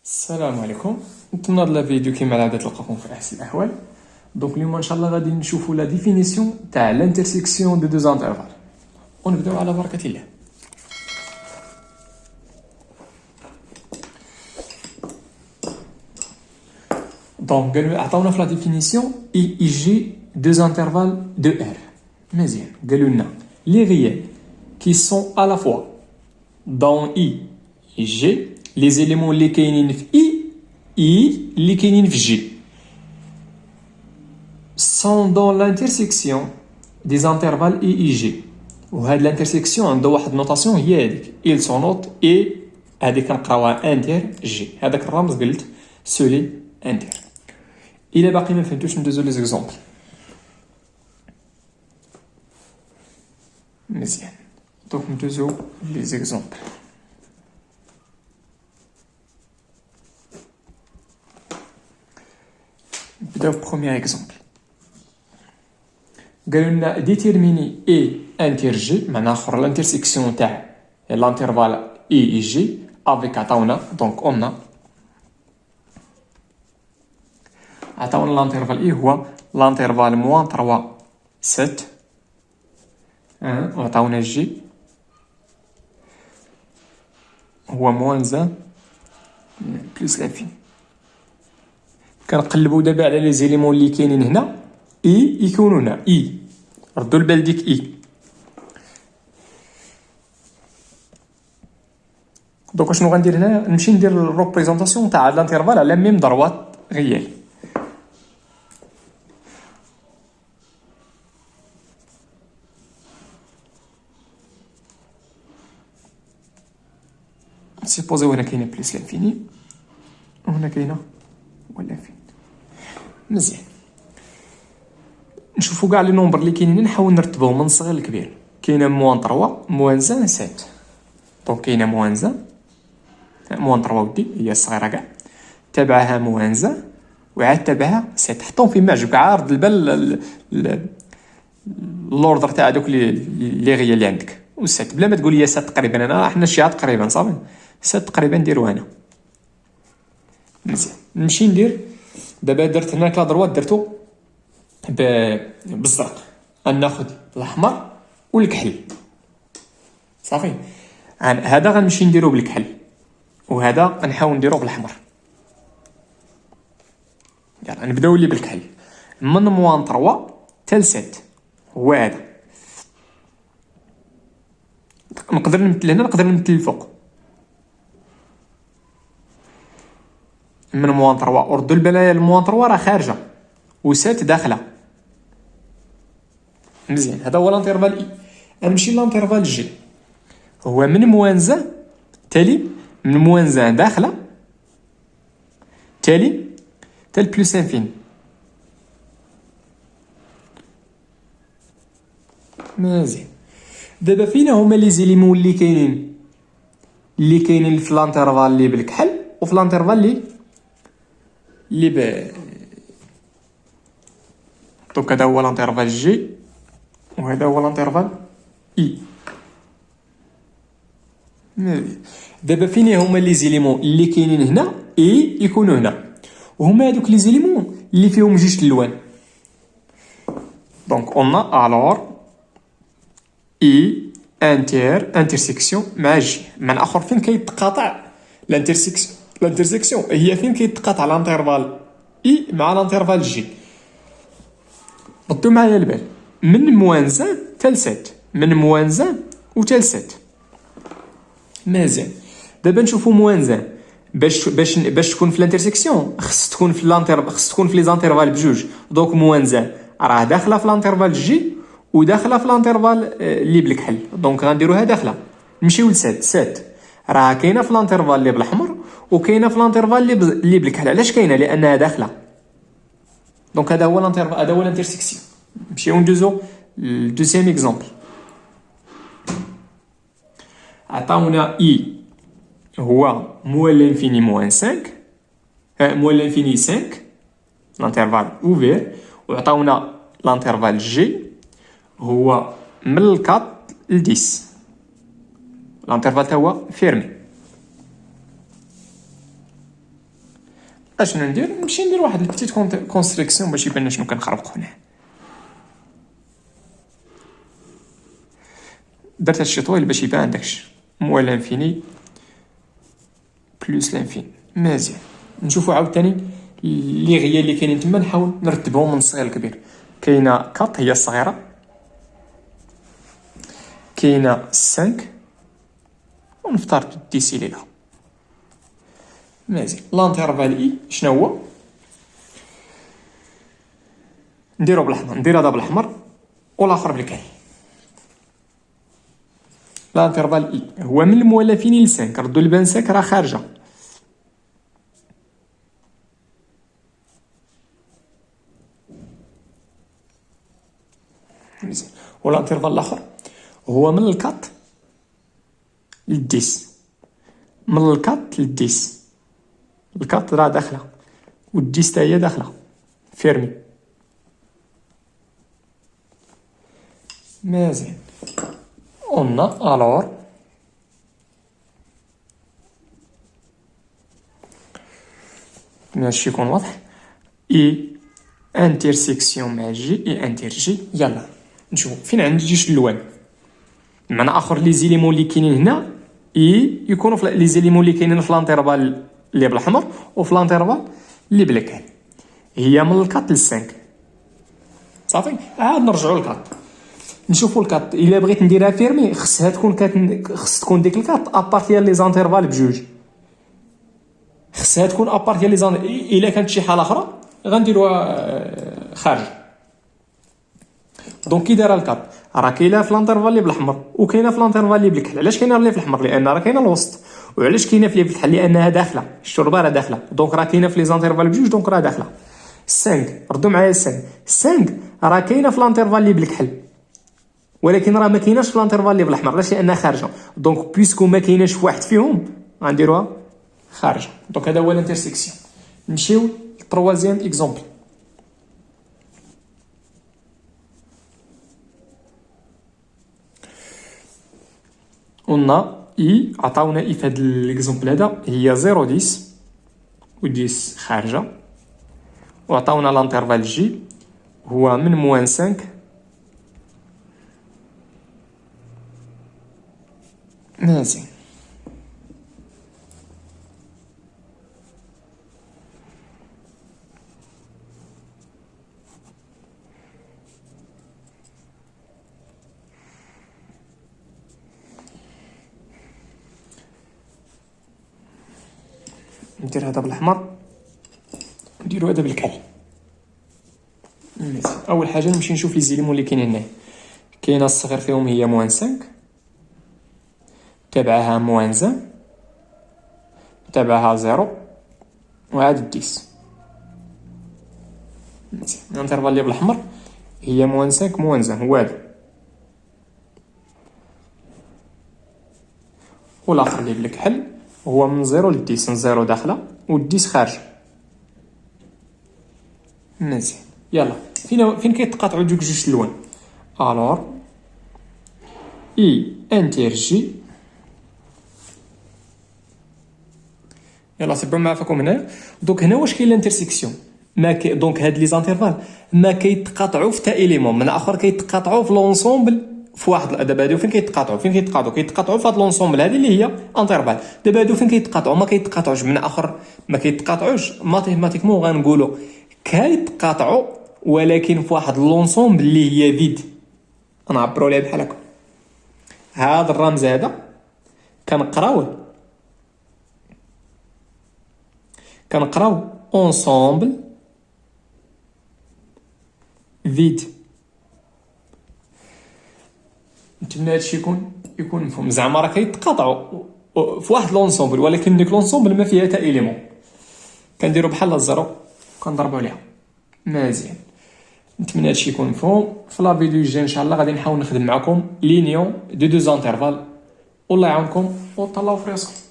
السلام عليكم. نتمنى هذا الفيديو كما العاده تلقاكم في احسن الاحوال. دونك اليوم ان شاء الله غادي نشوفوا لا ديفينيسيون تاع لانترسيكسيون دو دو انترفال ونبداو على بركه الله. دونك قالوا عطاونا في لا ديفينيسيون اي جي دو انترفال دو ار. مزيان قالوا لنا لي ريال كي سون à la fois dans i et g les éléments اللي كاينين في i اللي كاينين في g sont dans l'intersection des intervalles i et g. وهاد الانترسيكسيون عنده واحد نوتاسيون هي هذيك il son note et هذيك كنقراوها انتر جي. هذاك الرمز قلت سولي انتر. الا باقي ما فهمتوش ندوزو لي زيكزامبل. مزيان دونك ندوزو لي زيكزامبل. نبداو بروميير اكزامبل. قالوا لنا ديتيرميني اي انتر جي معناها اخر الانترسيكسيون تاع الانترفال اي اي جي افيك عطاونا دونك اون عطاونا الانترفال اي هو الانترفال موان 3 7 وعطاونا جي هو موان 1 بلس لافين. كنقلبوا دابا على لي زيليمون اللي كاينين هنا اي يكونوا هنا اي ردوا البال ديك اي. دونك شنو غندير هنا نمشي ندير الريبريزونطاسيون تاع الانترفال على ميم ضروات ريال. سيبوزيو هنا كاينه بليس لانفيني وهنا كاينه ولا فين. مزيان نشوفوا كاع لي نومبر اللي كاينين نحاول نرتبهم من الصغير للكبير. كاينه موان 3 موان 1 7 دونك كاينه موان 1 موان 3 ودي هي الصغيره كاع تبعها موان 1 وعاد تبعها 7. حطهم فيما عجبك عارض البال لوردر تاع دوك لي غيا اللي عندك و7 بلا ما تقول لي 7 تقريبا. انا حنا شي تقريبا صافي 7 تقريبا نديرو هنا. مزيان نمشي ندير دابا درت هناك لا دروات درتو بالزرق غناخذ الاحمر والكحل صافي. هذا غنمشي نديرو بالكحل وهذا غنحاول نديرو بالاحمر. يلا نبداو اللي بالكحل من موان 3 حتى ل 7 هو هذا. نقدر نمثل هنا نقدر نمثل الفوق من موان 3 وردوا البلايا الموان 3 راه خارجه و7 داخله. مزيان هذا هو الانترفال اي. غنمشي للانترفال جي هو من موان 1 تالي من موان 1 داخله تالي تال بلس انفين. مزيان دابا فينا هما لي زيليمون اللي كاينين في الانترفال اللي بالكحل وفي الانترفال اللي دونك هذا هو الانترفال جي وهذا هو الانترفال اي. دابا فين هما لي زيليمون اللي كاينين هنا اي يكونوا هنا وهما هذوك لي زيليمون اللي فيهم جوج الالوان. دونك اون الور اي انترسيكسيون مع جي مع اخر فين كيتقاطع الانترسيكسيون هي فين كيتقاطع الانترفال اي مع الانترفال جي. ردوا معايا البال من موان 1 حتى ل 7 من موان 1 وحتى ل 7. مزيان دابا نشوفوا موان 1 باش تكون في الانترسيكسيون خص تكون في لي زانترفال بجوج. دونك موان 1 راه داخله في الانترفال جي وداخله في الانترفال اللي بالكحل دونك غنديروها داخله. نمشيو ل 7 راه كاينه في الانترفال اللي بالاحمر وكاينه في الانترفال اللي بالكحل. علاش كاينه؟ لانها داخله. دونك هذا هو الانترفال هذا هو الانترسيكسيون. نمشيو ندوزو للدوزيام اكزامبل. عطاونا اي هو موان لانفيني موان 5 موان لانفيني 5 الانترفال اوفير وعطاونا الانترفال جي هو من 4 ل 10 الانترفال تا هو فيرمي. اشنو ندير؟ نمشي ندير واحد البيتيت كونستريكسيون باش يبان شنو كنخربقو هنا. درت هادشي طويل باش يبان داكشي موال لانفيني بلوس لانفيني. مزيان، نشوفو عاوتاني لي غيا اللي كاينين تما، نحاول نرتبهم من الصغير للكبير. كاينه كات هي الصغيره، كاينه 5 ونفترض ديسيلي لها. مزيان، لانترفال اي شنو هو؟ نديرو بالاحمر، ندير هذا بالاحمر والاخر بالكحل. لانترفال اي هو من المولفين ل 5، ردوا البان 5 راه خارجه. مزيان، والانترفال الاخر هو من الكات للديس، من الكات للديس. الكات راه داخله والديس تا هي داخله فيرمي. مزيان، قلنا الور ماشي يكون واضح. اي انترسيكسيون مع جي، اي انتر جي. يلا نشوف فين عندي جوج اللوان. بمعنى اخر لي زيليمون اللي كاينين هنا اي يكونوا في لي زيليمون اللي كاينين في لانترفال اللي بالاحمر وفي لانترفال اللي بالكحل. هي من الكات للسانك. صافي، عاد نرجعوا للكات نشوفوا الكات. الا بغيت نديرها فيرمي خصها تكون خص تكون ديك الكات ابارتيال لي زانترفال بجوج، خصها تكون ابارتيال لي زانترفال. الا كانت شي حاله اخرى غنديروها خارج. دونك كي دايره الكات راه كاينه في لانترفال اللي بالاحمر وكاينه في لانترفال اللي بالكحل. علاش كاينه اللي في الاحمر؟ لان راه كاينه الوسط. وعلاش كاينه في اللي بالكحل؟ لانها داخله الشربه راه داخله. دونك راه كاينه في لي زانترفال بجوج، دونك راه داخله. 5 ردوا معايا 5 راه كاينه في لانترفال اللي بالكحل، ولكن راه ما كايناش في لانترفال اللي بالاحمر. علاش؟ لانها خارجه. دونك بيسكو ما كايناش في واحد فيهم غنديروها خارجه. دونك هذا هو الانترسيكسيون. نمشيو للتروازيام اكزومبل. قلنا اي عطاونا اي في هذا الاكزومبل هذا هي 0 10 و 10 خارجه، وعطاونا لانترفال جي هو من موان 5 مزيان. ندير هذا بالاحمر نديرو هذا بالكحل. مزيان، اول حاجه نمشي نشوف لي زيليمون اللي كاينين هنا. كاينه الصغير فيهم هي موان 5، تبعها موان 1، تبعها 0 وعاد 10. مزيان، الانترفال اللي بالاحمر هي موان 5 موان 1 هو هذا، والاخر اللي بالكحل هو من 0 ل 10. 0 داخله و 10 خارجه. مزيان، يلا فين كيتقاطعوا جوج اللوان؟ الور اي انتر جي. يلا سبعوا معايا فيكم هنا. دونك هنا واش كاين الانترسيكسيون؟ ما كي دونك هاد لي زانترفال ما كيتقاطعوا في تا اليمون، من اخر كيتقاطعوا في لونسومبل في واحد. دابا هادو فين كيتقاطعوا؟ كيتقاطعوا في هاد لونسومبل هادي اللي هي انترفال. دابا هادو فين كيتقاطعوا؟ ما كيتقاطعوش، من اخر ما كيتقاطعوش ماتيماتيكمون. غنقولوا كيتقاطعوا ولكن في واحد لونسومبل اللي هي فيد. نعبروا ليه بحال هكا. هذا الرمز هذا كنقراو اونسومبل فيد. نتمنى هادشي يكون مفهوم. زعما راه كيتقاطعوا في واحد لونسومبل، ولكن ديك لونسومبل ما فيها حتى اليمون. كنديروا بحال الزيرو كنضربوا عليها. مزيان، نتمنى هادشي يكون مفهوم. في لا فيديو الجاي ان شاء الله غادي نحاول نخدم معكم لينيون دو زانترفال. والله يعاونكم وتهلاو في راسكم.